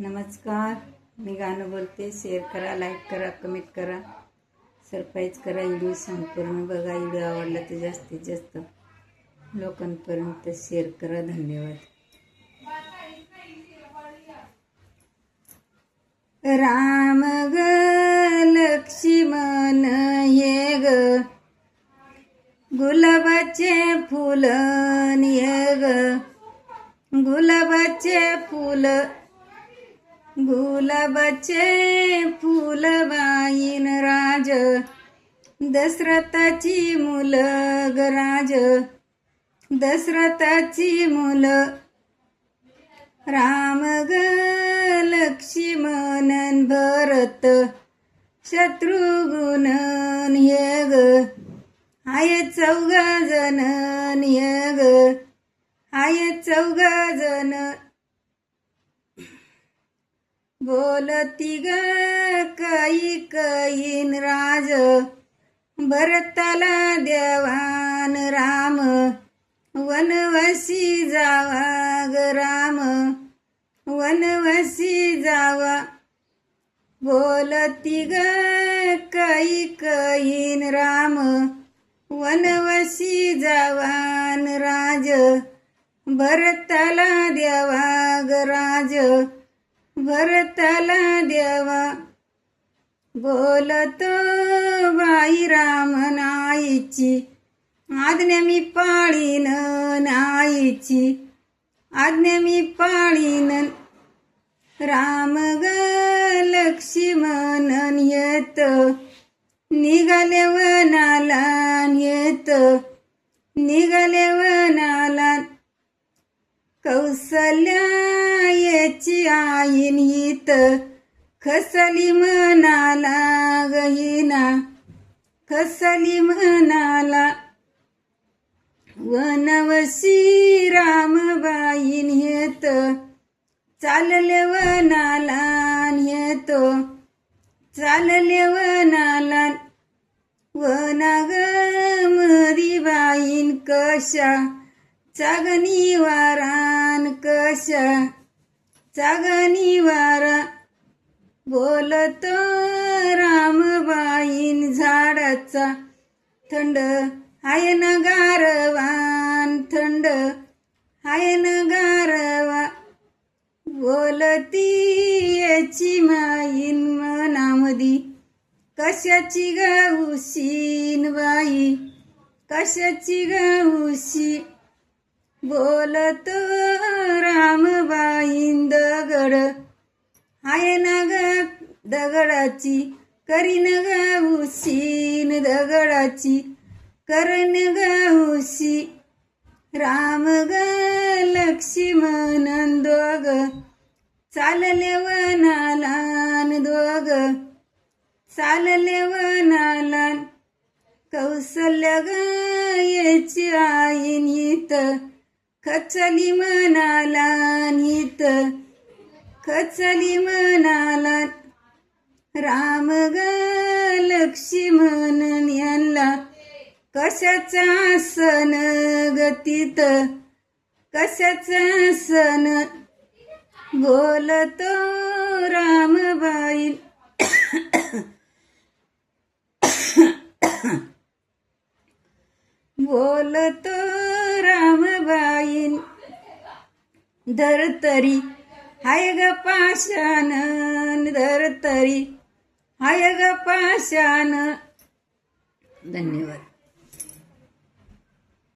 नमस्कार, मी गाणं बोलते. शेअर करा, लाईक करा, कमेंट करा, सरप्राईज करा. व्हिडिओ संपूर्ण बघा. व्हिडिओ आवडला तर जास्तीत जास्त लोकांपर्यंत शेअर करा. धन्यवाद. राम ग लक्ष्मण ये ग गुलाबाचे फुल ये ग गुलाबाचे फुल गुलाबाचे फुल बाईन राज दशरथाची मुल ग राज दशरथाची मुल राम ग लक्ष्मण भरत शत्रुघ्न ये ग आय चौघा जण ये ग आय चौघा जण बोलती ग कैकेयीन राज भरताला देवान राम वनवासी जावा ग राम वनवासी जावा बोलती ग कैकेयीन राम वनवासी जावान राज भरताला देवा ग राज भरताला देवा बोलतो बाई रामन आईची आज्ञा मी पाळीन आईची आज्ञा मी पाळीन राम ग लक्ष्मण येत निघाले वनाला येत निघाले वनाला कौसल्या याची आईन हित खसली मनाला गहिना खसली मनाला वनवशी रामबाईन येत चालले वनाला येतो चालले वनाला वनाग मरीबाईन कशा चागणी वारान कशा चागणी वारा बोलतो रामबाईन झाडाचा थंड हाय न गारवान थंड हाय न गारवा बोलती याची माईन मनामधी कशाची गाऊशीन बाई कशाची गाऊशी बोलतो रामबाईन दगड हाय ना ग दगडाची करीन गाऊशीन दगडाची करीन गाऊशी राम ग लक्ष्मण दोग चालले वनाला दोग चालले वनाला कौसल्या ग याची आईन हित खचली मनाला हित खचली मनाला राम ग लक्ष्मण यांना कशाचा सण गतीत कशाचा सण बोलतो रामबाई बोलतो रामबाईन धरतरी हाय ग पाशान धरतरी हाय ग पाशान. धन्यवाद.